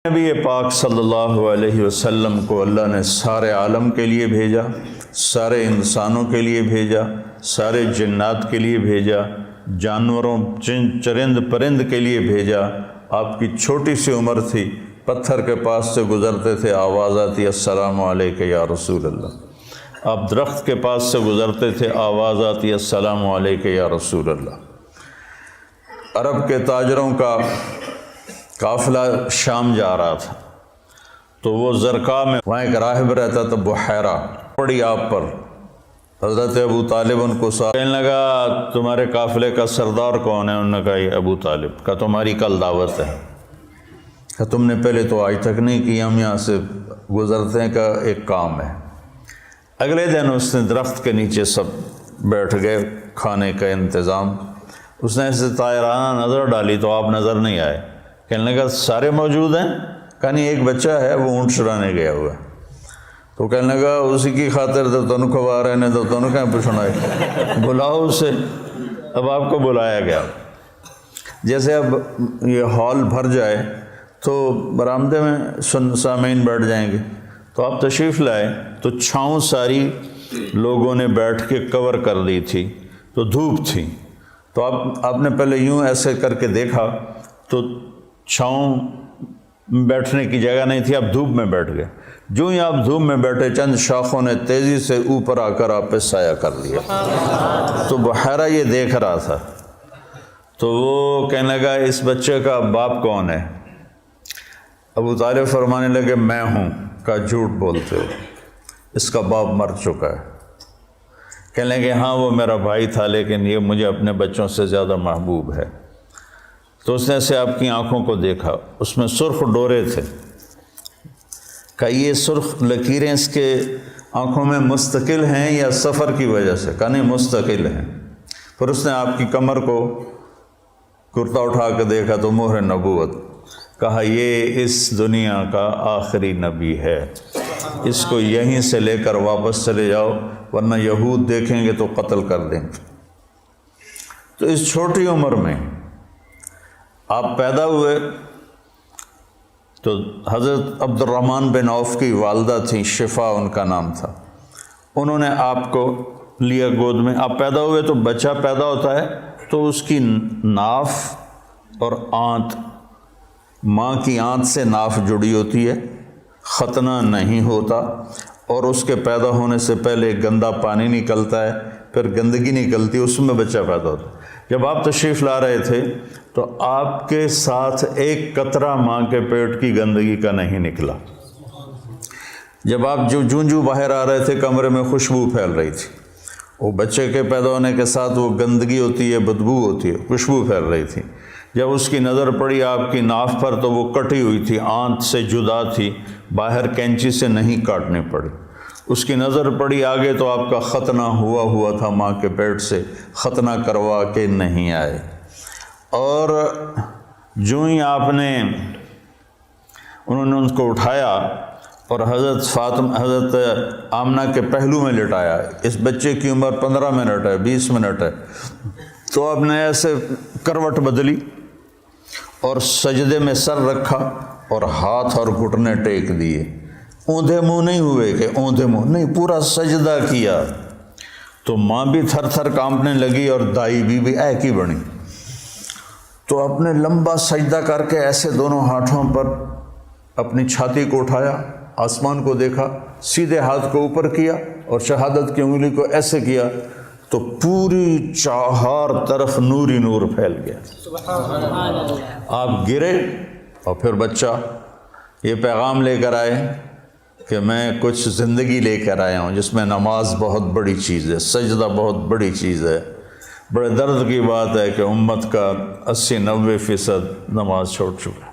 نبی پاک صلی اللہ علیہ وسلم کو اللہ نے سارے عالم کے لیے بھیجا، سارے انسانوں کے لیے بھیجا، سارے جنات کے لیے بھیجا، جانوروں چرند پرند کے لیے بھیجا۔ آپ کی چھوٹی سی عمر تھی، پتھر کے پاس سے گزرتے تھے، آواز آتی السلام علیکہ یا رسول اللہ۔ آپ درخت کے پاس سے گزرتے تھے، آواز آتی السلام علیکہ یا رسول اللہ۔ عرب کے تاجروں کا قافلہ شام جا رہا تھا، تو وہ زرقا میں وہاں ایک راہب رہتا تھا، بحیرہ، پڑی آپ پر۔ حضرت ابو طالب ان کو کہنے لگا تمہارے قافلے کا سردار کون ہے؟ انہوں نے کہا یہ ابو طالب۔ کہا تمہاری کل دعوت ہے۔ کہا تم نے پہلے تو آج تک نہیں کی، ہم یہاں سے گزرتے ہیں، کا ایک کام ہے۔ اگلے دن اس نے درخت کے نیچے سب بیٹھ گئے، کھانے کا انتظام۔ اس نے ایسے طائرانہ نظر ڈالی تو آپ نظر نہیں آئے۔ کہنے لگا سارے موجود ہیں؟ کہا نہیں، ایک بچہ ہے، وہ اونٹ چرانے گیا ہوا ہے۔ تو کہنے لگا اسی کی خاطر تو تنو کھوا رہے ہیں، تو تنو کہیں پوچھنا ہے، بلاؤ اسے۔ اب آپ کو بلایا گیا۔ جیسے اب یہ ہال بھر جائے تو برآمدے میں سامعین بیٹھ جائیں گے، تو آپ تشریف لائے تو چھاؤں ساری لوگوں نے بیٹھ کے کور کر دی تھی، تو دھوپ تھی، تو آپ نے پہلے یوں ایسے کر کے دیکھا تو چھاؤں بیٹھنے کی جگہ نہیں تھی، آپ دھوپ میں بیٹھ گئے۔ جو ہی آپ دھوپ میں بیٹھے، چند شاخوں نے تیزی سے اوپر آ کر آپ پہ سایہ کر لیا۔ تو بحیرہ یہ دیکھ رہا تھا، تو وہ کہنے لگا اس بچے کا باپ کون ہے؟ ابو طالب فرمانے لگے میں ہوں۔ کہا جھوٹ بولتے ہو، اس کا باپ مر چکا ہے۔ کہنے لگے ہاں وہ میرا بھائی تھا، لیکن یہ مجھے اپنے بچوں سے زیادہ محبوب ہے۔ تو اس نے سے آپ کی آنکھوں کو دیکھا، اس میں سرخ ڈورے تھے۔ کہا یہ سرخ لکیریں اس کے آنکھوں میں مستقل ہیں یا سفر کی وجہ سے؟ کہا نہیں، مستقل ہیں۔ پھر اس نے آپ کی کمر کو کرتا اٹھا کے دیکھا تو مہر نبوت۔ کہا یہ اس دنیا کا آخری نبی ہے، اس کو یہیں سے لے کر واپس چلے جاؤ، ورنہ یہود دیکھیں گے تو قتل کر دیں گے۔ تو اس چھوٹی عمر میں آپ پیدا ہوئے تو حضرت عبد الرحمن بن عوف کی والدہ تھیں، شفا ان کا نام تھا، انہوں نے آپ کو لیا گود میں۔ آپ پیدا ہوئے تو بچہ پیدا ہوتا ہے تو اس کی ناف اور آنت، ماں کی آنت سے ناف جڑی ہوتی ہے، ختنہ نہیں ہوتا، اور اس کے پیدا ہونے سے پہلے گندا پانی نکلتا ہے، پھر گندگی نکلتی ہے، اس میں بچہ پیدا ہوتا ہے۔ جب آپ تشریف لا رہے تھے تو آپ کے ساتھ ایک قطرہ ماں کے پیٹ کی گندگی کا نہیں نکلا۔ جب آپ جو باہر آ رہے تھے کمرے میں خوشبو پھیل رہی تھی، وہ بچے کے پیدا ہونے کے ساتھ وہ گندگی ہوتی ہے، بدبو ہوتی ہے، خوشبو پھیل رہی تھی۔ جب اس کی نظر پڑی آپ کی ناف پر تو وہ کٹی ہوئی تھی، آنت سے جدا تھی، باہر کینچی سے نہیں کاٹنی پڑی۔ اس کی نظر پڑی آگے تو آپ کا ختنہ ہوا تھا، ماں کے پیٹ سے ختنہ کروا کے نہیں آئے۔ اور جو ہی آپ نے انہوں نے ان کو اٹھایا اور حضرت آمنہ کے پہلو میں لٹایا، اس بچے کی عمر 15 منٹ ہے، 20 منٹ ہے، تو آپ نے ایسے کروٹ بدلی اور سجدے میں سر رکھا اور ہاتھ اور گھٹنے ٹیک دیے۔ اوندھے منہ نہیں ہوئے کہ اوندھے منہ نہیں، پورا سجدہ کیا۔ تو ماں بھی تھر تھر کانپنے لگی اور دائی بھی ایک ہی بنی۔ تو آپ نے لمبا سجدہ کر کے ایسے دونوں ہاتھوں پر اپنی چھاتی کو اٹھایا، آسمان کو دیکھا، سیدھے ہاتھ کو اوپر کیا اور شہادت کی انگلی کو ایسے کیا تو پوری چار طرف نوری نور پھیل گیا۔ آپ گرے اور پھر بچہ یہ پیغام لے کر آئے کہ میں کچھ زندگی لے کر آیا ہوں جس میں نماز بہت بڑی چیز ہے، سجدہ بہت بڑی چیز ہے۔ بڑے درد کی بات ہے کہ امت کا 80-90% نماز چھوڑ چکا ہے،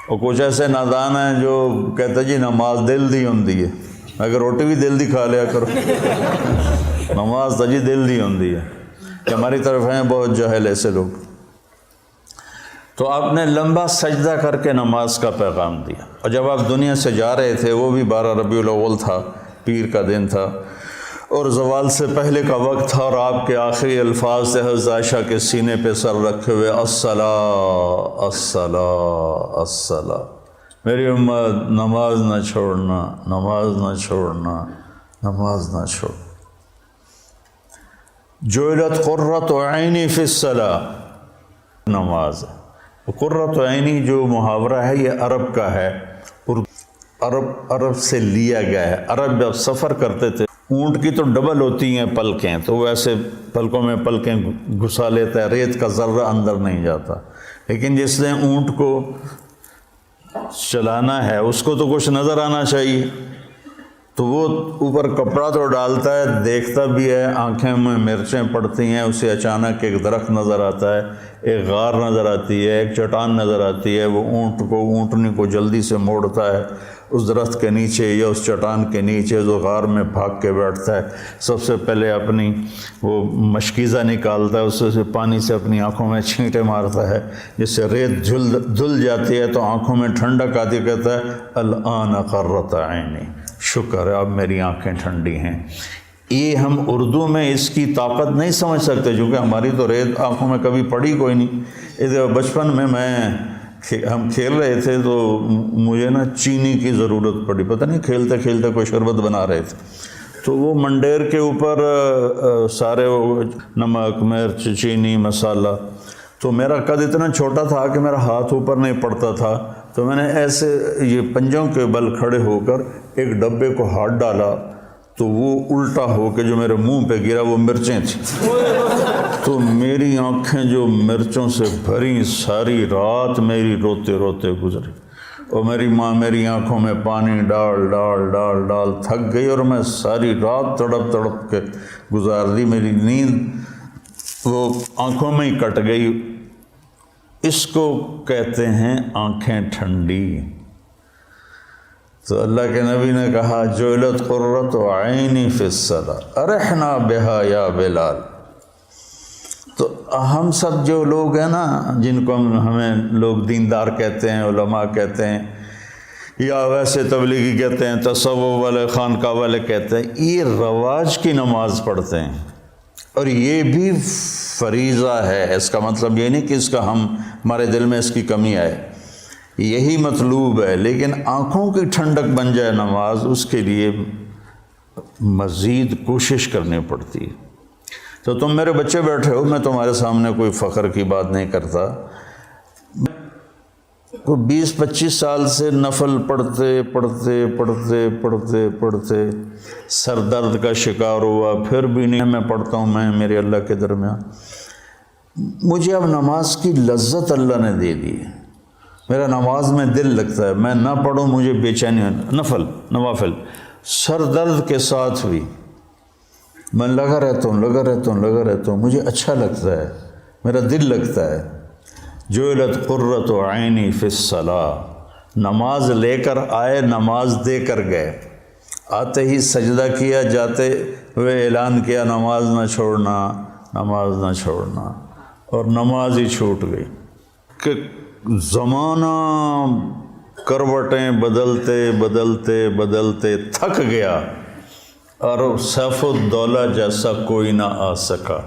اور کچھ ایسے نادان ہیں جو کہتے جی نماز دل دی ہوندی ہے، اگر روٹی بھی دل دی کھا لیا کرو، نماز تو جی دل دی ہوندی ہے، کہ ہماری طرف ہیں بہت جاہل ایسے لوگ۔ تو آپ نے لمبا سجدہ کر کے نماز کا پیغام دیا، اور جب آپ دنیا سے جا رہے تھے وہ بھی 12 ربیع الاول تھا، پیر کا دن تھا، اور زوال سے پہلے کا وقت تھا، اور آپ کے آخری الفاظ تھے حضرت عائشہ کے سینے پہ سر رکھے ہوئے الصلاۃ الصلاۃ الصلاۃ۔ میری امت نماز نہ چھوڑنا، نماز نہ چھوڑنا، نماز نہ چھوڑ۔ جعلت قرۃ عینی فی الصلاۃ، نماز۔ قرۃ عینی جو محاورہ ہے یہ عرب کا ہے، عرب سے لیا گیا ہے۔ عرب جب سفر کرتے تھے، اونٹ کی تو ڈبل ہوتی ہیں پلکیں، تو وہ ایسے پلکوں میں پلکیں گھسا لیتا ہے، ریت کا ذرہ اندر نہیں جاتا، لیکن جس نے اونٹ کو چلانا ہے اس کو تو کچھ نظر آنا چاہیے، تو وہ اوپر کپڑا تو ڈالتا ہے، دیکھتا بھی ہے، آنکھیں میں مرچیں پڑتی ہیں، اسے اچانک ایک درخت نظر آتا ہے، ایک غار نظر آتی ہے، ایک چٹان نظر آتی ہے، وہ اونٹنی کو جلدی سے موڑتا ہے اس درخت کے نیچے یا اس چٹان کے نیچے، جو غار میں بھاگ کے بیٹھتا ہے، سب سے پہلے اپنی وہ مشکیزہ نکالتا ہے، اس سے پانی سے اپنی آنکھوں میں چھینٹے مارتا ہے، جس سے ریت دھل جاتی ہے تو آنکھوں میں ٹھنڈک آتی، کہتا ہے الآن قرۃ عینی، شکر ہے اب میری آنکھیں ٹھنڈی ہیں۔ یہ ہم اردو میں اس کی طاقت نہیں سمجھ سکتے، چونکہ ہماری تو ریت آنکھوں میں کبھی پڑی کوئی نہیں۔ ادھر بچپن میں ہم کھیل رہے تھے تو مجھے نا چینی کی ضرورت پڑی، پتہ نہیں کھیلتے کھیلتے کوئی شربت بنا رہے تھے، تو وہ منڈیر کے اوپر سارے نمک، مرچ، چینی، مسالہ، تو میرا قد اتنا چھوٹا تھا کہ میرا ہاتھ اوپر نہیں پڑتا تھا، تو میں نے ایسے یہ پنجوں کے بل کھڑے ہو کر ایک ڈبے کو ہاتھ ڈالا تو وہ الٹا ہو کے جو میرے منہ پہ گرا وہ مرچیں تھیں، تو میری آنکھیں جو مرچوں سے بھری، ساری رات میری روتے روتے گزری، اور میری ماں میری آنکھوں میں پانی ڈال ڈال ڈال ڈال تھک گئی، اور میں ساری رات تڑپ تڑپ کے گزار دی، میری نیند وہ آنکھوں میں ہی کٹ گئی۔ اس کو کہتے ہیں آنکھیں ٹھنڈی۔ تو اللہ کے نبی نے کہا جعلت قرۃ عینی فی الصلاۃ ارحنا بہا یا بلال۔ تو ہم سب جو لوگ ہیں نا، جن کو ہمیں لوگ دیندار کہتے ہیں، علماء کہتے ہیں، یا ویسے تبلیغی کہتے ہیں، تصوف والے، خانقاہ والے کہتے ہیں، یہ رواج کی نماز پڑھتے ہیں، اور یہ بھی فریضہ ہے۔ اس کا مطلب یہ نہیں کہ اس کا ہمارے دل میں اس کی کمی آئے، یہی مطلوب ہے، لیکن آنکھوں کی ٹھنڈک بن جائے نماز، اس کے لیے مزید کوشش کرنی پڑتی ہے۔ تو تم میرے بچے بیٹھے ہو، میں تمہارے سامنے کوئی فخر کی بات نہیں کرتا، 20-25 سال سے نفل پڑھتے پڑھتے پڑھتے پڑھتے پڑھتے سر درد کا شکار ہوا، پھر بھی نہیں میں پڑھتا ہوں، میں میرے اللہ کے درمیان، مجھے اب نماز کی لذت اللہ نے دے دی ہے، میرا نماز میں دل لگتا ہے، میں نہ پڑھوں مجھے بے چینی، نوافل سر درد کے ساتھ بھی میں لگا رہتا ہوں، مجھے اچھا لگتا ہے، میرا دل لگتا ہے۔ جعلت قرۃ عینی فی الصلاۃ، نماز لے کر آئے، نماز دے کر گئے، آتے ہی سجدہ کیا، جاتے ہوئے اعلان کیا نماز نہ چھوڑنا، نماز نہ چھوڑنا، اور نماز ہی چھوٹ گئی کہ زمانہ کروٹیں بدلتے بدلتے بدلتے تھک گیا، اور سیف الدولہ جیسا کوئی نہ آ سکا۔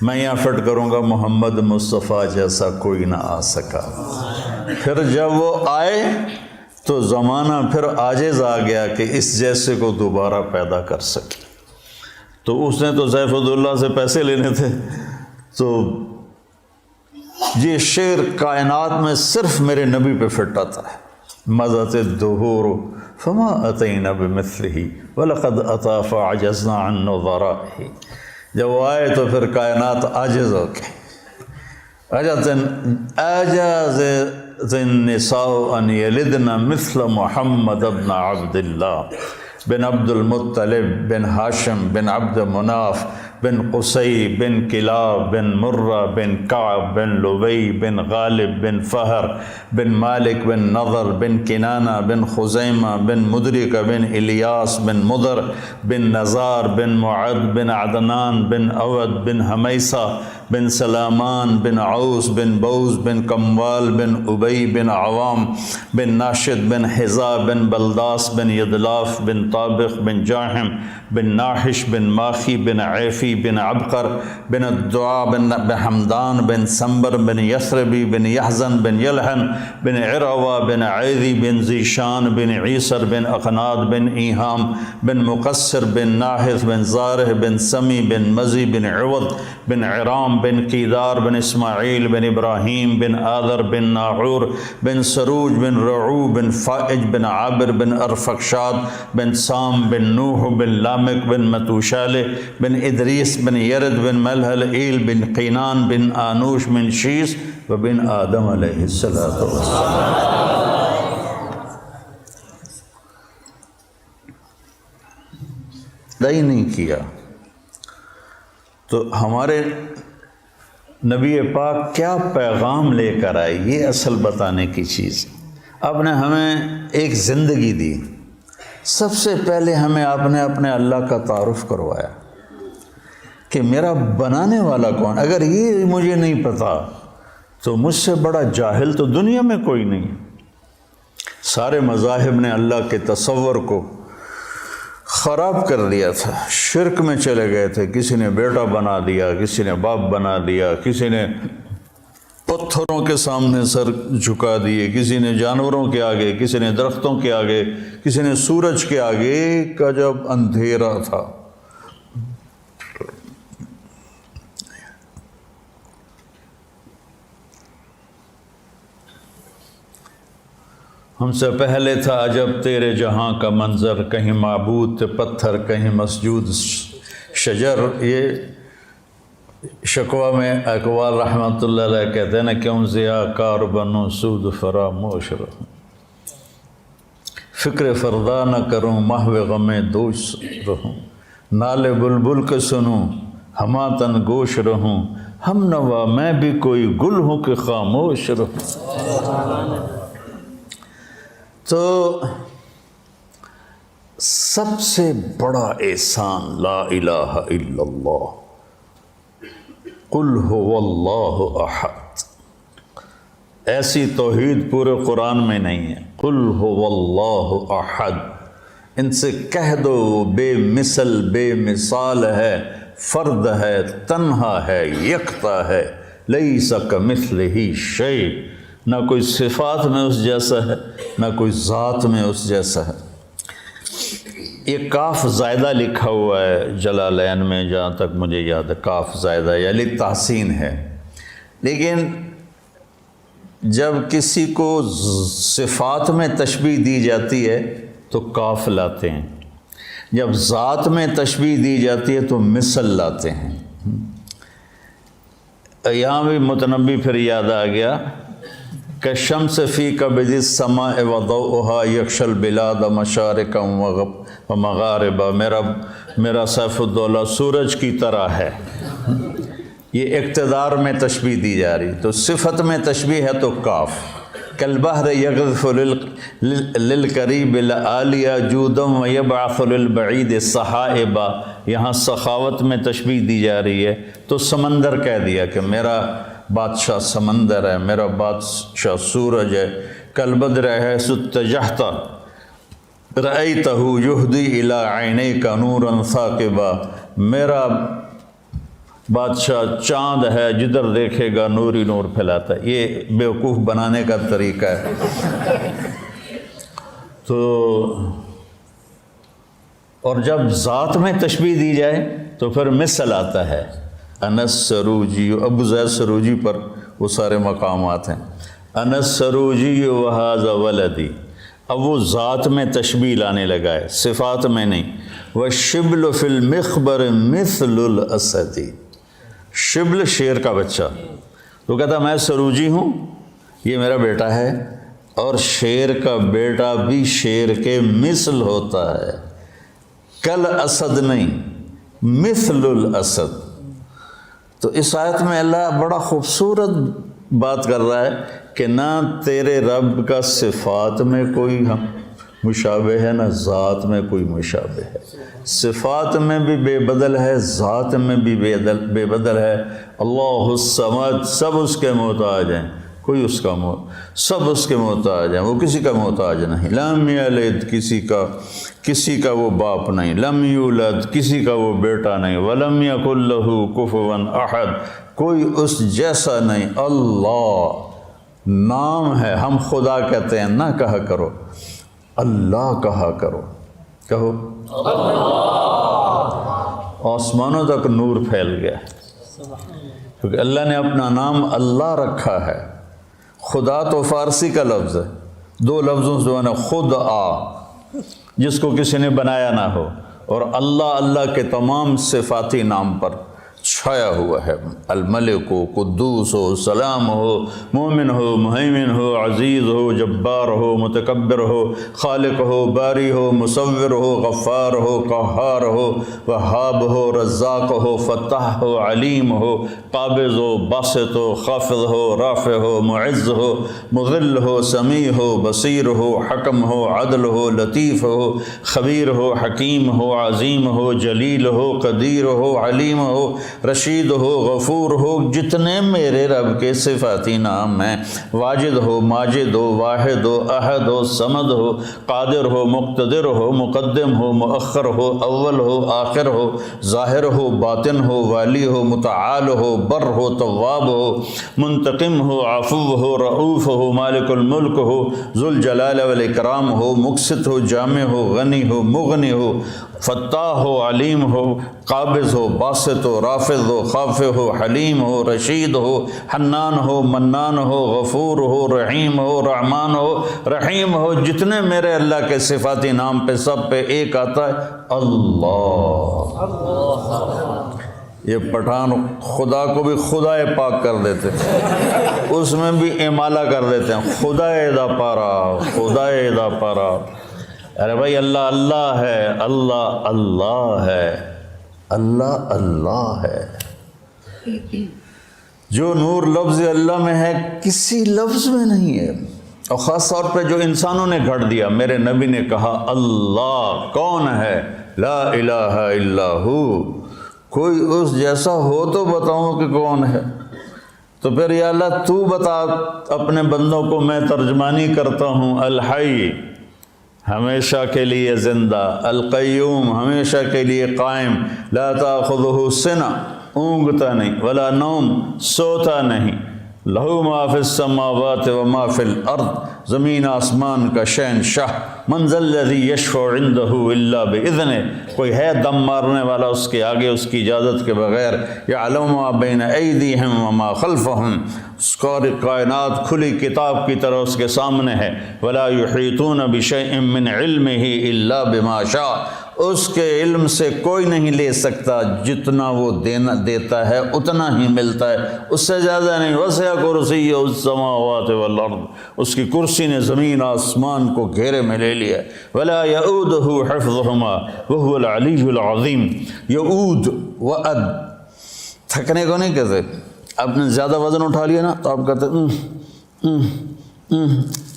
میں یہاں فٹ کروں گا محمد مصطفیٰ جیسا کوئی نہ آ سکا۔ پھر جب وہ آئے تو زمانہ پھر عاجز آ گیا کہ اس جیسے کو دوبارہ پیدا کر سکے، تو اس نے تو سیف الدولہ سے پیسے لینے تھے، تو یہ شعر کائنات میں صرف میرے نبی پہ فٹ آتا ہے، مضت الدہور فما اتینا بمثلہ ولقد اتی فعجزنا عن نظرائہ۔ جب وہ آئے تو پھر کائنات عاجز ہو کے عجز النساء ان یلدن مثل محمد بن عبد اللہ بن عبد المطلب بن ہاشم بن عبد مناف بن قصی بن کلاب بن مرہ بن کعب بن لبی بن غالب بن فہر بن مالک بن نضر بن کنانہ بن خزیمہ بن مدرکہ بن الیاس بن مدر بن نزار بن معد بن عدنان بن اود بن حمیسہ بن سلامان بن عوس بن بوز بن کموال بن ابی بن عوام بن ناشد بن حذا بن بلداس بن یدلاف بن طابق بن جاحم بن ناحش بن ماخی بن عیفی بن عبقر بن الدعاء بن حمدان بن سنبر بن یثربی بن یحزن بن یلحن بن عروہ بن عیدی بن ذیشان بن عیسر بن اقناد بن ایہام بن مقصر بن ناحث بن زارح بن سمی بن مزی بن عوض بن عرام بن قیدار بن اسماعیل بن ابراہیم بن آذر بن ناعور بن سروج بن رعو بن فائج بن عابر بن ارفقشاد بن سام بن نوح بن لامک بن متوشالہ بن ادریس بن یرد بن ملحل بن قینان بن آنوش بن شیس وبن آدم علیہ السلام۔ نہیں کیا تو ہمارے نبی پاک کیا پیغام لے کر آئے، یہ اصل بتانے کی چیز۔ آپ نے ہمیں ایک زندگی دی، سب سے پہلے ہمیں آپ نے اپنے اللہ کا تعارف کروایا کہ میرا بنانے والا کون۔ اگر یہ مجھے نہیں پتا تو مجھ سے بڑا جاہل تو دنیا میں کوئی نہیں۔ سارے مذاہب نے اللہ کے تصور کو خراب کر دیا تھا، شرک میں چلے گئے تھے۔ کسی نے بیٹا بنا دیا، کسی نے باپ بنا دیا، کسی نے پتھروں کے سامنے سر جھکا دیے، کسی نے جانوروں کے آگے، کسی نے درختوں کے آگے، کسی نے سورج کے آگے کا جب اندھیرا تھا۔ ہم سے پہلے تھا عجب تیرے جہاں کا منظر، کہیں معبود تھے پتھر کہیں مسجود شجر۔ یہ شکوہ میں اقوال رحمۃ اللہ علیہ کہتے ہیں نا، کیوں ضیاء کار بنوں سود فراموش رہوں، فکر فردا نہ کروں محو غم دوش رہوں، نالے بلبل کے سنوں ہما تن گوش رہوں، ہم نوا میں بھی کوئی گل ہوں کہ خاموش رہوں۔ تو سب سے بڑا احسان لا الہ الا اللہ، قل هو اللہ احد۔ ایسی توحید پورے قرآن میں نہیں ہے۔ قل هو اللہ احد، ان سے کہہ دو بے مثل بے مثال ہے، فرد ہے، تنہا ہے، یکتا ہے، لیس کمثلہ شیء، نہ کوئی صفات میں اس جیسا ہے نہ کوئی ذات میں اس جیسا ہے۔ یہ کاف زائدہ لکھا ہوا ہے جلالین میں، جہاں تک مجھے یاد ہے کاف زائدہ یا للتحسین ہے، لیکن جب کسی کو صفات میں تشبیہ دی جاتی ہے تو کاف لاتے ہیں، جب ذات میں تشبیہ دی جاتی ہے تو مثل لاتے ہیں۔ یہاں بھی متنبی پھر یاد آ گیا کہ شمس فی کبد السماء وضوءها یکشی البلاد مشارقا ومغاربا، میرا سیف الدولہ سورج کی طرح ہے۔ یہ اقتدار میں تشبیہ دی جا رہی، تو صفت میں تشبیہ ہے تو کاف۔ کالبحر یغذف للقریب العالیہ جودا ویبعث للبعید سحائبا، یہاں سخاوت میں تشبیہ دی جا رہی ہے تو سمندر کہہ دیا کہ میرا بادشاہ سمندر ہے، میرا بادشاہ سورج ہے۔ کالبدر حیث اتجہت رأیتہ یہدی الی عینیک نورا ثاقبا، میرا بادشاہ چاند ہے، جدھر دیکھے گا نور ہی نور پھیلاتا ہے۔ یہ بیوقوف بنانے کا طریقہ ہے۔ تو اور جب ذات میں تشبیہ دی جائے تو پھر مثل آتا ہے۔ انس سروجی، ابو زید سروجی پر وہ سارے مقامات ہیں۔ انس سروجی وہذا ولدی، اب وہ ذات میں تشبیہ لانے لگا ہے، صفات میں نہیں۔ والشبل فی المخبر مثل الاسد، شبل شیر کا بچہ، وہ کہتا میں سروجی ہوں، یہ میرا بیٹا ہے، اور شیر کا بیٹا بھی شیر کے مثل ہوتا ہے، کل اسد نہیں، مثل الاسد۔ تو اس آیت میں اللہ بڑا خوبصورت بات کر رہا ہے کہ نہ تیرے رب کا صفات میں کوئی مشابہ ہے، نہ ذات میں کوئی مشابہ ہے۔ صفات میں بھی بے بدل ہے، ذات میں بھی بے بدل ہے۔ اللہ الصمد، سب اس کے محتاج ہیں، کوئی اس کا سب اس کے محتاج ہیں، وہ کسی کا محتاج نہیں۔ لم یلد، کسی کا وہ باپ نہیں، لم یولد، کسی کا وہ بیٹا نہیں، ولم یکن لہ کفوا احد، کوئی اس جیسا نہیں۔ اللہ نام ہے، ہم خدا کہتے ہیں، نہ کہا کرو اللہ کہا کرو، کہو آسمانوں تک نور پھیل گیا، کیونکہ اللہ نے اپنا نام اللہ رکھا ہے۔ خدا تو فارسی کا لفظ ہے، دو لفظوں سے بنا، خود جس کو کسی نے بنایا نہ ہو، اور اللہ کے تمام صفاتی نام پر چھایا ہوا ہے۔ الملک ہو، قدوس ہو، سلام ہو، مومن ہو، مہیمن ہو، عزیز ہو، جبار ہو، متکبر ہو، خالق ہو، باری ہو، مصور ہو، غفار ہو، قہار ہو، وہاب ہو، رزاق ہو، فتاح ہو، علیم ہو، قابض ہو، باسط ہو، خافض ہو، رافع ہو، معز ہو، مذل ہو، سمیع ہو، بصیر ہو، حکم ہو، عدل ہو، لطیف ہو، خبیر ہو، حکیم ہو، عظیم ہو، جلیل ہو، قدیر ہو، علیم ہو، رشید ہو، غفور ہو، جتنے میرے رب کے صفاتی نام ہیں، واجد ہو، ماجد ہو، واحد ہو، احد ہو، صمد ہو، قادر ہو، مقتدر ہو، مقدم ہو، مؤخر ہو، اول ہو، آخر ہو، ظاہر ہو، باطن ہو، والی ہو، متعال ہو، بر ہو، تواب ہو، منتقم ہو، عفو ہو، رؤوف ہو، مالک الملک ہو، ذو الجلال والاکرام ہو، مقسط ہو، جامع ہو، غنی ہو، مغنی ہو، فتاح ہو، علیم ہو، قابض ہو، باسط ہو، رافض ہو، خافض ہو، حلیم ہو، رشید ہو، حنان ہو، منان ہو، غفور ہو، رحیم ہو، رحمان ہو، رحیم ہو، جتنے میرے اللہ کے صفاتی نام پہ سب پہ ایک آتا ہے اللہ۔ یہ پٹھان خدا کو بھی خدا پاک کر دیتے، اس میں بھی امالہ کر دیتے ہیں، خدا دا پارا، خدا دا پارا۔ ارے بھائی اللہ اللہ ہے، اللہ اللہ ہے، اللہ اللہ ہے۔ جو نور لفظ اللہ میں ہے کسی لفظ میں نہیں ہے، اور خاص طور پہ جو انسانوں نے گھڑ دیا۔ میرے نبی نے کہا اللہ کون ہے؟ لا الہ الا ہو، کوئی اس جیسا ہو تو بتاؤں کہ کون ہے؟ تو پھر یا اللہ تو بتا، اپنے بندوں کو میں ترجمانی کرتا ہوں۔ الحی ہمیشہ کے لیے زندہ، القیوم ہمیشہ کے لیے قائم، لا تاخذہ سنہ اونگتا نہیں، ولا نوم سوتا نہیں، لہو ما فی السماوات و ما فی الارض، زمین آسمان کا شہنشاہ۔ من ذا الذی یشفع عندہ الا باذنہ، کوئی ہے دم مارنے والا اس کے آگے اس کی اجازت کے بغیر؟ یعلم ما بین ایدیہم وما خلفہم، ساری کائنات کھلی کتاب کی طرح اس کے سامنے ہے۔ ولا یحیطون بشیء من علمہ الا بما شاء، اس کے علم سے کوئی نہیں لے سکتا، جتنا وہ دیتا ہے اتنا ہی ملتا ہے، اس سے زیادہ نہیں۔ وسع کرسیہ السماوات والارض، اس کی کرسی نے زمین آسمان کو گھیرے میں لے لیا۔ ولا یؤودہ حفظہما وہو العلی العظیم۔ یؤود وعد، تھکنے کو نہیں کہتے۔ آپ نے زیادہ وزن اٹھا لیا نا تو آپ کہتے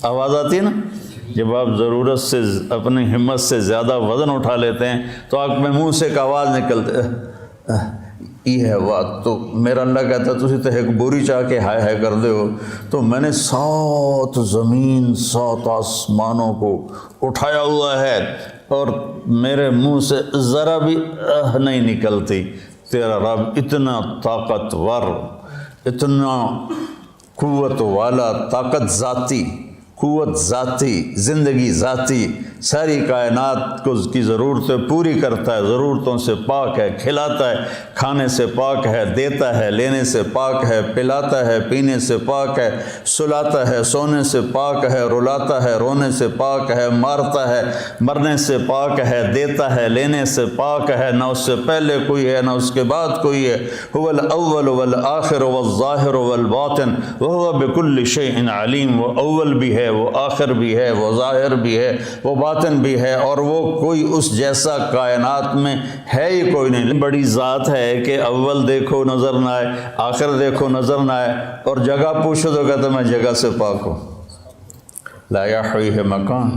آواز آتی ہے نا، جب آپ ضرورت سے اپنی ہمت سے زیادہ وزن اٹھا لیتے ہیں تو آپ میں منہ سے ایک آواز نکلتے یہ ہے بات۔ تو میرا اللہ کہتا ہے تسی تو ایک بوری چاہ کے ہائے ہائے کر دے ہو، تو میں نے 7 زمین 7 آسمانوں کو اٹھایا ہوا ہے، اور میرے منہ سے ذرا بھی نہیں نکلتی۔ تیرا رب اتنا طاقتور، اتنا قوت والا، طاقت ذاتی، قوت ذاتی، زندگی ذاتی، ساری کائنات کو کی ضرورتیں پوری کرتا ہے، ضرورتوں سے پاک ہے، کھلاتا ہے، کھانے سے پاک ہے، دیتا ہے، لینے سے پاک ہے، پلاتا ہے، پینے سے پاک ہے، سلاتا ہے، سونے سے پاک ہے، رلاتا ہے، رونے سے پاک ہے، مارتا ہے، مرنے سے پاک ہے، دیتا ہے، لینے سے پاک ہے، نہ اس سے پہلے کوئی ہے نہ اس کے بعد کوئی ہے۔ هو الاول والآخر والظاہر والباطن وهو بكل شيء علیم، وہ اول بھی ہے، وہ آخر بھی ہے، وہ ظاہر بھی ہے، وہ باطن بھی ہے، اور وہ کوئی اس جیسا کائنات میں ہے ہی کوئی نہیں۔ بڑی ذات ہے کہ اول دیکھو نظر نہ آئے، آخر دیکھو نظر نہ آئے، اور جگہ پوچھو تو کہتا میں جگہ سے پاک ہوں۔ لا یحویہ مکان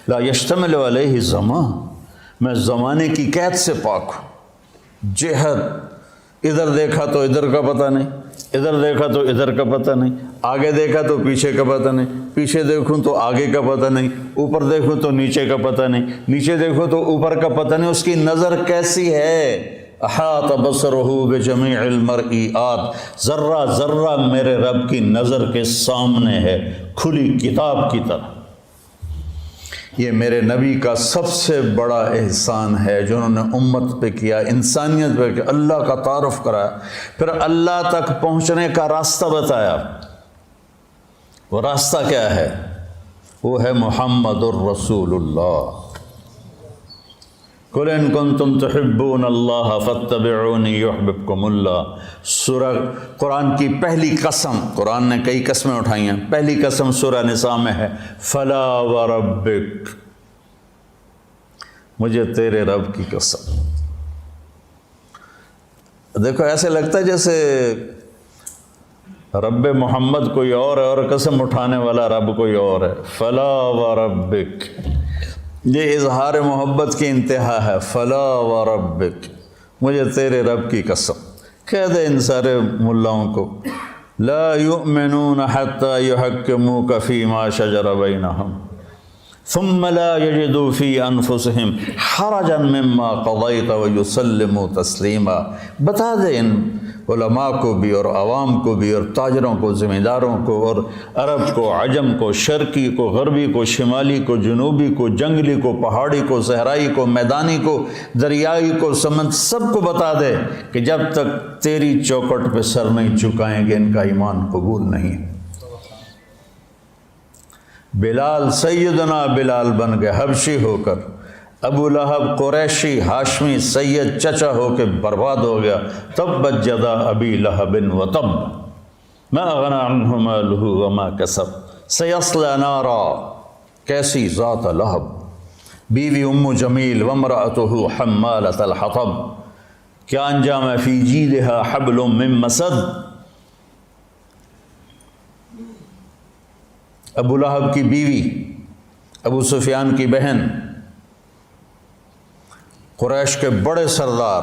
لا یشتمل علیہ زمان، میں زمانے کی قید سے پاک ہوں۔ جہت، ادھر دیکھا تو ادھر کا پتہ نہیں، ادھر دیکھا تو ادھر کا پتہ نہیں، آگے دیکھا تو پیچھے کا پتہ نہیں، پیچھے دیکھوں تو آگے کا پتہ نہیں، اوپر دیکھوں تو نیچے کا پتہ نہیں، نیچے دیکھوں تو اوپر کا پتہ نہیں۔ اس کی نظر کیسی ہے؟ احاط بصرہ بجمیع المرئیات، ذرہ ذرہ میرے رب کی نظر کے سامنے ہے، کھلی کتاب کی طرح۔ یہ میرے نبی کا سب سے بڑا احسان ہے جو انہوں نے امت پہ کیا، انسانیت پہ کیا، اللہ کا تعارف کرایا، پھر اللہ تک پہنچنے کا راستہ بتایا۔ وہ راستہ کیا ہے؟ وہ ہے محمد الرسول اللہ۔ قُلْ إِن كُنتُمْ تُحِبُّونَ اللَّهَ فَاتَّبِعُونِي يُحْبِبْكُمُ اللَّهُ۔ سورہ قرآن کی پہلی قسم، قرآن نے کئی قسمیں اٹھائی ہیں، پہلی قسم سورہ نساء میں ہے، فَلَا وَرَبِّكَ، مجھے تیرے رب کی قسم۔ دیکھو ایسے لگتا ہے جیسے رب محمد کوئی اور ہے اور قسم اٹھانے والا رب کوئی اور ہے۔ فَلَا وَرَبِّكَ، یہ اظہار محبت کی انتہا ہے۔ فلا وربک، مجھے تیرے رب کی قسم۔ کہہ دے ان سارے ملاؤں کو، لا یؤمنون حتی یحکموک فیما شجر بینہم ثم لا یجدوا فی انفسہم حرجا مما قضیت ویسلموا تسلیما۔ بتا دے ان علماء کو بھی اور عوام کو بھی اور تاجروں کو، ذمہ داروں کو، اور عرب کو، عجم کو، شرقی کو، غربی کو، شمالی کو، جنوبی کو، جنگلی کو، پہاڑی کو، صحرائی کو، میدانی کو، دریائی کو، سمندر، سب کو بتا دے کہ جب تک تیری چوکٹ پہ سر نہیں جھکائیں گے ان کا ایمان قبول نہیں۔ بلال، سیدنا بلال بن گئے حبشی ہو کر، ابو لہب قریشی ہاشمی سید چچا ہو کے برباد ہو گیا۔ تبت یدا ابی لہب وتب ما اغنی عنہ مالہ وما کسب سیصلی نارا، کیسی ذات لہب، بیوی ام جمیل وامرأتہ حمالۃ الحطب، کیا انجام ہے، فی جیدہا حبل من مسد۔ ابو لہب کی بیوی، ابو سفیان کی بہن، قریش کے بڑے سردار،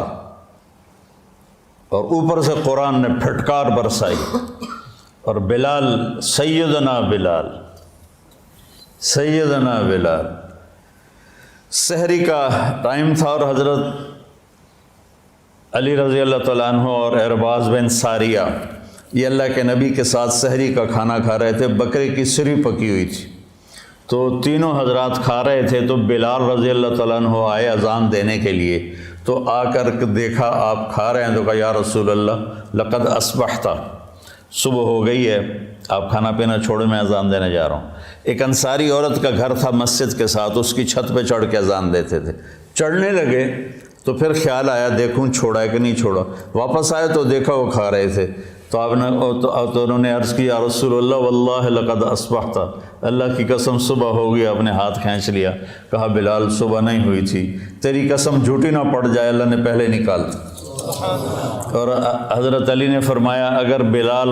اور اوپر سے قرآن نے پھٹکار برسائی، اور بلال، سیدنا بلال، سیدنا بلال، سحری کا ٹائم تھا اور حضرت علی رضی اللہ تعالیٰ عنہ اور ارباز بن ساریہ یہ اللہ کے نبی کے ساتھ سحری کا کھانا کھا رہے تھے، بکرے کی سری پکی ہوئی تھی، تو تینوں حضرات کھا رہے تھے، تو بلال رضی اللہ تعالیٰ عنہ آئے اذان دینے کے لیے، تو آ کر دیکھا آپ کھا رہے ہیں، تو کہا یا رسول اللہ لقد اصبحت، صبح ہو گئی ہے، آپ کھانا پینا چھوڑے، میں اذان دینے جا رہا ہوں۔ ایک انصاری عورت کا گھر تھا مسجد کے ساتھ، اس کی چھت پہ چڑھ کے اذان دیتے تھے، چڑھنے لگے تو پھر خیال آیا دیکھوں چھوڑا ہے کہ نہیں چھوڑا، واپس آئے تو دیکھا وہ کھا رہے تھے، تو آپ نے تو انہوں نے عرض کی یا رسول اللہ واللہ لقد اصبحت، اللہ کی قسم صبح ہو گئی، آپ نے ہاتھ کھینچ لیا۔ کہا بلال صبح نہیں ہوئی تھی، تیری قسم جھوٹی نہ پڑ جائے، اللہ نے پہلے نکال دی۔ اور حضرت علی نے فرمایا اگر بلال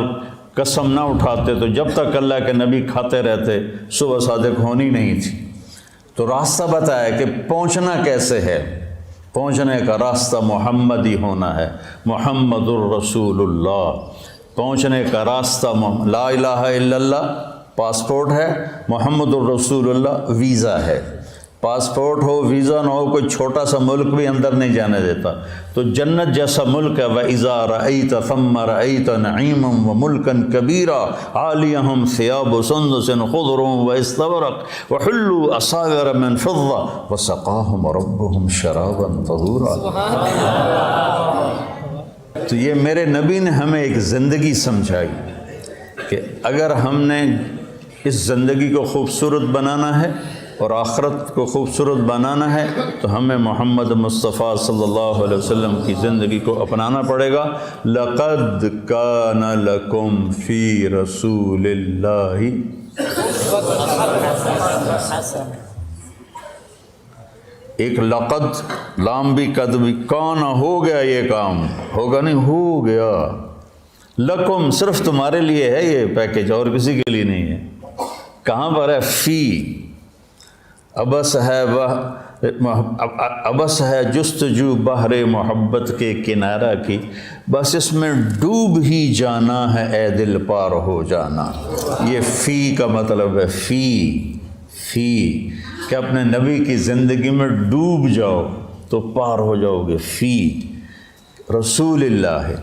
قسم نہ اٹھاتے تو جب تک اللہ کے نبی کھاتے رہتے صبح صادق ہونی نہیں تھی۔ تو راستہ بتایا کہ پہنچنا کیسے ہے، پہنچنے کا راستہ محمدی ہونا ہے، محمد الرسول اللہ۔ پہنچنے کا راستہ لا الہ الا اللہ پاسپورٹ ہے، محمد الرسول اللہ ویزا ہے۔ پاسپورٹ ہو، ویزا نہ ہو، کوئی چھوٹا سا ملک بھی اندر نہیں جانے دیتا۔ تو جنت جیسا ملک ہے، وَإِذَا رَأَيْتَ ثَمَّ رَأَيْتَ نَعِيمًا وَمُلْكًا كَبِيرًا عَالِيَهُمْ ثِيَابُ سُندُسٍ خُضْرٌ وَإِسْتَبْرَقٌ وَحُلُّوا أَسَاوِرَ مِنْ فِضَّةٍ وَسَقَاهُمْ رَبُّهُمْ شَرَابًا طَهُورًا۔ تو یہ میرے نبی نے ہمیں ایک زندگی سمجھائی کہ اگر ہم نے اس زندگی کو خوبصورت بنانا ہے اور آخرت کو خوبصورت بنانا ہے تو ہمیں محمد مصطفیٰ صلی اللہ علیہ وسلم کی زندگی کو اپنانا پڑے گا۔ لَقَدْ كَانَ لَكُمْ فِي رَسُولِ اللَّهِ، ایک لقد، لام بھی قد بھی، کانا ہو گیا، یہ کام ہوگا نہیں، ہو گیا، لکم صرف تمہارے لیے ہے یہ پیکیج، اور کسی کے لیے نہیں ہے۔ کہاں پر ہے؟ فی، ابس ہے ابس ہے جستجو بحر محبت کے کنارہ کی، بس اس میں ڈوب ہی جانا ہے اے دل پار ہو جانا۔ یہ فی کا مطلب ہے فی کہ اپنے نبی کی زندگی میں ڈوب جاؤ تو پار ہو جاؤ گے۔ فی رسول اللہ ہے۔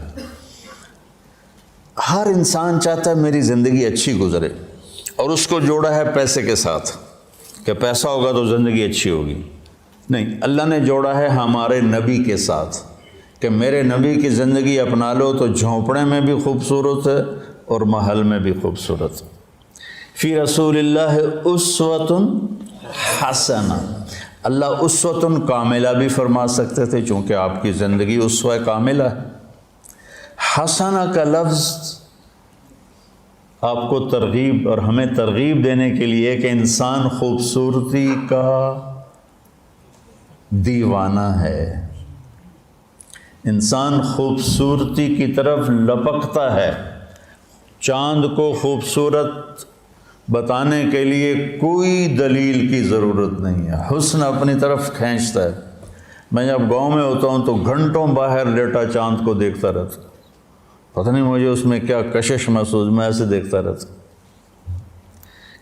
ہر انسان چاہتا ہے میری زندگی اچھی گزرے، اور اس کو جوڑا ہے پیسے کے ساتھ کہ پیسہ ہوگا تو زندگی اچھی ہوگی۔ نہیں، اللہ نے جوڑا ہے ہمارے نبی کے ساتھ کہ میرے نبی کی زندگی اپنا لو تو جھونپڑے میں بھی خوبصورت ہے اور محل میں بھی خوبصورت۔ فی رسول اللہ اسوۃ حسنہ، اللہ اسوۃ کاملہ بھی فرما سکتے تھے چونکہ آپ کی زندگی اسوہ کاملہ ہے۔ حسنہ کا لفظ آپ کو ترغیب اور ہمیں ترغیب دینے کے لیے کہ انسان خوبصورتی کا دیوانہ ہے، انسان خوبصورتی کی طرف لپکتا ہے۔ چاند کو خوبصورت بتانے کے لیے کوئی دلیل کی ضرورت نہیں ہے، حسن اپنی طرف کھینچتا ہے۔ میں جب گاؤں میں ہوتا ہوں تو گھنٹوں باہر لیٹا چاند کو دیکھتا رہتا، پتہ نہیں مجھے اس میں کیا کشش محسوس، میں ایسے دیکھتا رہتا۔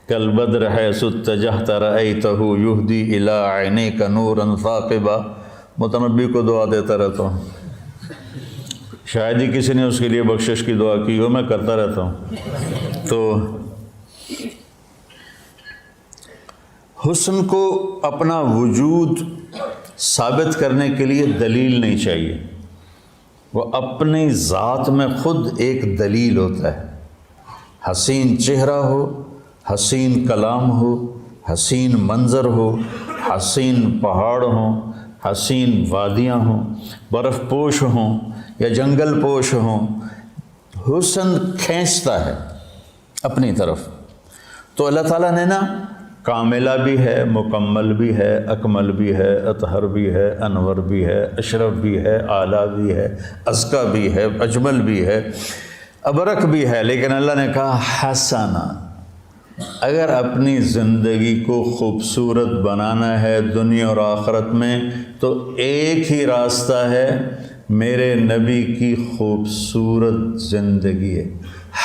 کل بدر حیث اتجہت رأیتہ یہدی الی عینیک نورا ثاقبا، متنبی کو دعا دیتا رہتا ہوں، شاید ہی کسی نے اس کے لیے بخشش کی دعا کی ہو، میں کرتا رہتا ہوں۔ تو حسن کو اپنا وجود ثابت کرنے کے لیے دلیل نہیں چاہیے، وہ اپنی ذات میں خود ایک دلیل ہوتا ہے۔ حسین چہرہ ہو، حسین کلام ہو، حسین منظر ہو، حسین پہاڑ ہوں، حسین وادیاں ہوں، برف پوش ہوں یا جنگل پوش ہوں، حسن کھینچتا ہے اپنی طرف۔ تو اللہ تعالیٰ نے نا کاملہ بھی ہے، مکمل بھی ہے، اکمل بھی ہے، اطہر بھی ہے، انور بھی ہے، اشرف بھی ہے، اعلیٰ بھی ہے، ازکیٰ بھی ہے، اجمل بھی ہے، ابرک بھی ہے، لیکن اللہ نے کہا حسنہ۔ اگر اپنی زندگی کو خوبصورت بنانا ہے دنیا اور آخرت میں تو ایک ہی راستہ ہے، میرے نبی کی خوبصورت زندگی ہے۔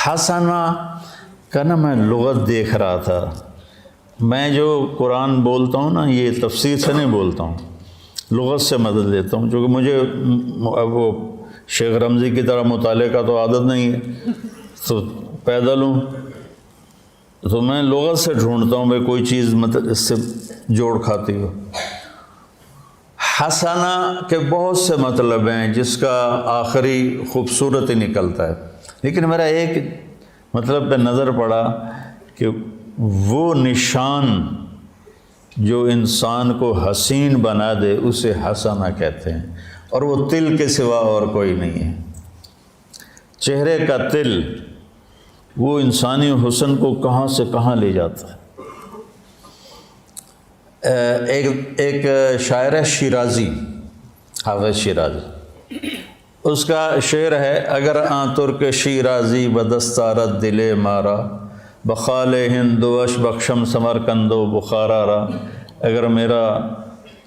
حسنہ کا نا میں لغت دیکھ رہا تھا، میں جو قرآن بولتا ہوں نا یہ تفسیر سے نہیں بولتا ہوں، لغت سے مدد لیتا ہوں، چونکہ مجھے وہ شیخ رمضی کی طرح مطالعے کا تو عادت نہیں ہے، تو پیدل ہوں تو میں لغت سے ڈھونڈتا ہوں بھائی کوئی چیز مطلب اس سے جوڑ کھاتی ہو۔ حسنہ کے بہت سے مطلب ہیں جس کا آخری خوبصورت ہی نکلتا ہے، لیکن میرا ایک مطلب پہ نظر پڑا کہ وہ نشان جو انسان کو حسین بنا دے اسے حسنہ کہتے ہیں، اور وہ تل کے سوا اور کوئی نہیں ہے۔ چہرے کا تل وہ انسانی حسن کو کہاں سے کہاں لے جاتا ہے۔ ایک شاعر ہے شیرازی، حافظ شیرازی، اس کا شعر ہے اگر آن ترک شیرازی بدستارت دل مارا بخال ہندوش بخشم سمرکندو بخارا را، اگر میرا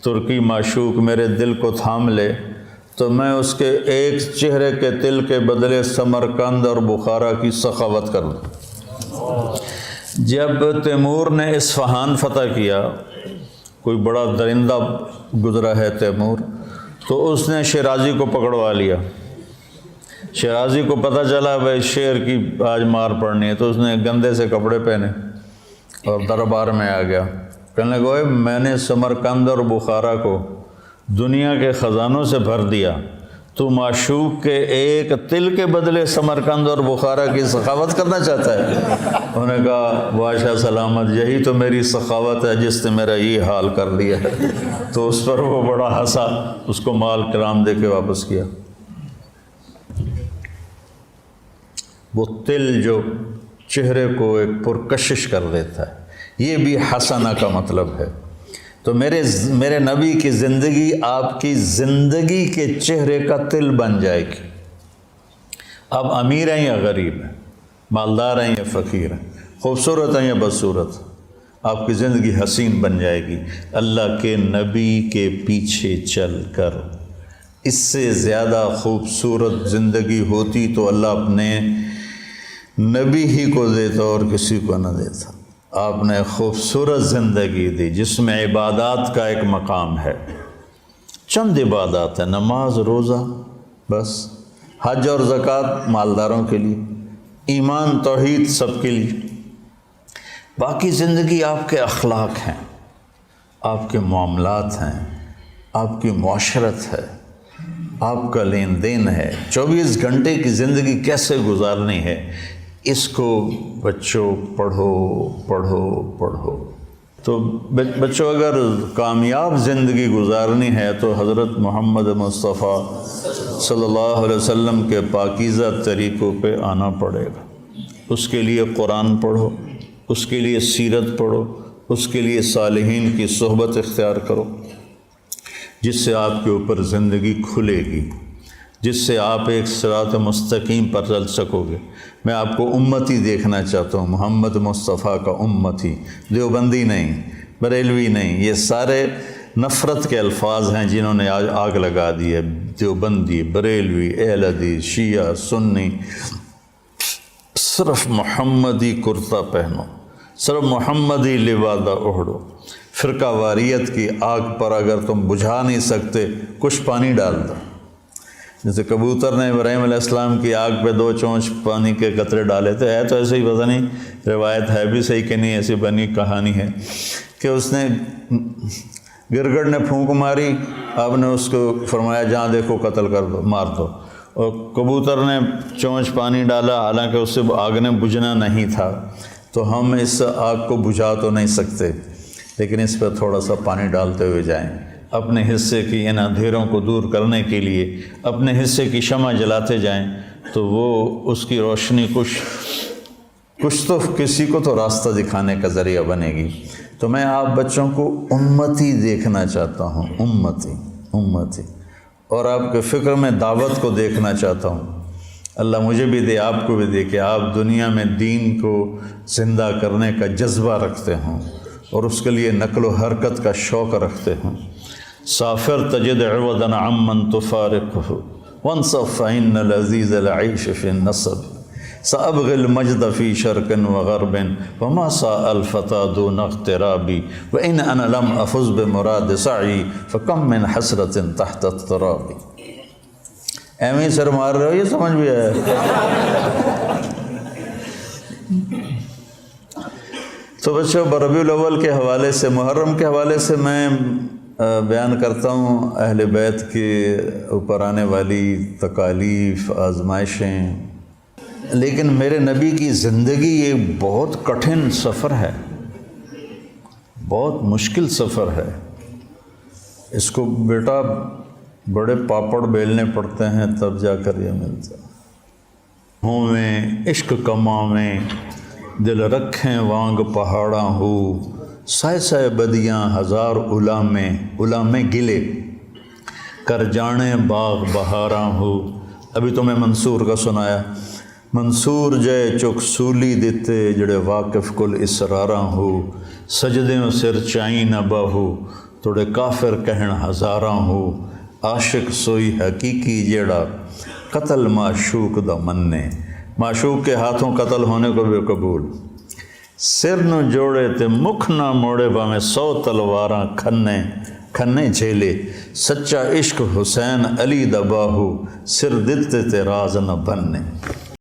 ترکی معشوق میرے دل کو تھام لے تو میں اس کے ایک چہرے کے تل کے بدلے سمرکند اور بخارا کی سخاوت کر دوں۔ جب تیمور نے اصفہان فتح کیا، کوئی بڑا درندہ گزرا ہے تیمور، تو اس نے شیرازی کو پکڑوا لیا۔ شیرازی کو پتہ چلا بھائی شیر کی آج مار پڑنی ہے، تو اس نے گندے سے کپڑے پہنے اور دربار میں آ گیا، کہنے لگا میں نے سمرقند اور بخارا کو دنیا کے خزانوں سے بھر دیا، تو معشوق کے ایک تل کے بدلے سمرقند اور بخارا کی سخاوت کرنا چاہتا ہے؟ انہوں نے کہا بادشاہ سلامت، یہی تو میری سخاوت ہے جس نے میرا یہ حال کر دیا ہے۔ تو اس پر وہ بڑا ہنسا، اس کو مال کرام دے کے واپس کیا۔ وہ تل جو چہرے کو ایک پرکشش کر دیتا ہے، یہ بھی حسنہ کا مطلب ہے۔ تو میرے نبی کی زندگی آپ کی زندگی کے چہرے کا تل بن جائے گی۔ آپ امیر ہیں یا غریب ہیں، مالدار ہیں یا فقیر ہیں، خوبصورت ہیں یا بدصورت، آپ کی زندگی حسین بن جائے گی۔ اللہ کے نبی کے پیچھے چل کر اس سے زیادہ خوبصورت زندگی ہوتی تو اللہ اپنے نبی ہی کو دیتا اور کسی کو نہ دیتا۔ آپ نے خوبصورت زندگی دی جس میں عبادات کا ایک مقام ہے، چند عبادات ہیں، نماز، روزہ، بس، حج اور زکوٰۃ مالداروں کے لیے، ایمان توحید سب کے لیے، باقی زندگی آپ کے اخلاق ہیں، آپ کے معاملات ہیں، آپ کی معاشرت ہے، آپ کا لین دین ہے، 24 گھنٹے کی زندگی کیسے گزارنی ہے، اس کو بچوں پڑھو پڑھو پڑھو۔ تو بچوں اگر کامیاب زندگی گزارنی ہے تو حضرت محمد مصطفیٰ صلی اللہ علیہ وسلم کے پاکیزہ طریقوں پہ آنا پڑے گا۔ اس کے لیے قرآن پڑھو، اس کے لیے سیرت پڑھو، اس کے لیے صالحین کی صحبت اختیار کرو، جس سے آپ کے اوپر زندگی کھلے گی، جس سے آپ ایک صراط مستقیم پر چل سکو گے۔ میں آپ کو امتی دیکھنا چاہتا ہوں، محمد مصطفیٰ کا امتی، دیوبندی نہیں، بریلوی نہیں، یہ سارے نفرت کے الفاظ ہیں جنہوں نے آج آگ لگا دی ہے۔ دیوبندی، بریلوی، اہل حدیث، شیعہ، سنی، صرف محمدی کرتا پہنو، صرف محمدی لبادہ اوڑھو۔ فرقہ واریت کی آگ پر اگر تم بجھا نہیں سکتے، کچھ پانی ڈال دو۔ جیسے کبوتر نے ابراہیم علیہ السلام کی آگ پہ 2 چونچ پانی کے قطرے ڈالے تھے، ہے تو ایسے ہی، پتہ نہیں روایت ہے بھی صحیح کہ نہیں، ایسی بنی کہانی ہے کہ اس نے گرگڑ نے پھونک ماری، آپ نے اس کو فرمایا جہاں دیکھو قتل کر دو، مار دو، اور کبوتر نے چونچ پانی ڈالا، حالانکہ اس سے آگ نے بجھنا نہیں تھا۔ تو ہم اس آگ کو بجھا تو نہیں سکتے، لیکن اس پہ تھوڑا سا پانی ڈالتے ہوئے جائیں، اپنے حصے کی ان اندھیروں کو دور کرنے کے لیے اپنے حصے کی شمع جلاتے جائیں، تو وہ اس کی روشنی کچھ تو کسی کو تو راستہ دکھانے کا ذریعہ بنے گی۔ تو میں آپ بچوں کو امتی دیکھنا چاہتا ہوں، امتی، اور آپ کے فکر میں دعوت کو دیکھنا چاہتا ہوں۔ اللہ مجھے بھی دے، آپ کو بھی دے کہ آپ دنیا میں دین کو زندہ کرنے کا جذبہ رکھتے ہوں اور اس کے لیے نقل و حرکت کا شوق رکھتے ہوں۔ سافر تجد عوضا عمن تفارقه وانصف فإن العزيز العيش في النصب سأبغي المجد في شرق وغرب وما ساء الفتى دون اغترابي وإن أنا لم أفز بمراد سعي فكم من حسرة تحت التراب۔ ایویں سر مار رہے ہو، یہ سمجھ بھی آیا؟ تو بچوں، ربیع الاول کے حوالے سے، محرم کے حوالے سے میں بیان کرتا ہوں اہل بیت کے اوپر آنے والی تکالیف، آزمائشیں، لیکن میرے نبی کی زندگی ایک بہت کٹھن سفر ہے، بہت مشکل سفر ہے۔ اس کو بیٹا بڑے پاپڑ بیلنے پڑتے ہیں تب جا کر یہ ملتا۔ ہوں میں عشق کماں میں دل رکھیں وانگ پہاڑاں ہو سائے سائے بدیاں ہزار علامے گلے کر جانے باغ بہاراں ہو۔ ابھی تو میں منصور کا سنایا، منصور جے چک سولی دیتے جڑے واقف کل اسراراں ہو سجدیں سر چائیں نہ باہو توڑے کافر کہن ہزاراں ہو عاشق سوئی حقیقی جیڑا قتل معشوق دا مننے، معشوق کے ہاتھوں قتل ہونے کو بھی قبول۔ سر نو جوڑے تے مکھ نہ موڑے باویں 100 تلواراں کھنے جھیلے سچا عشق حسین علی دا باہو سر دتے تے راز نہ بننے۔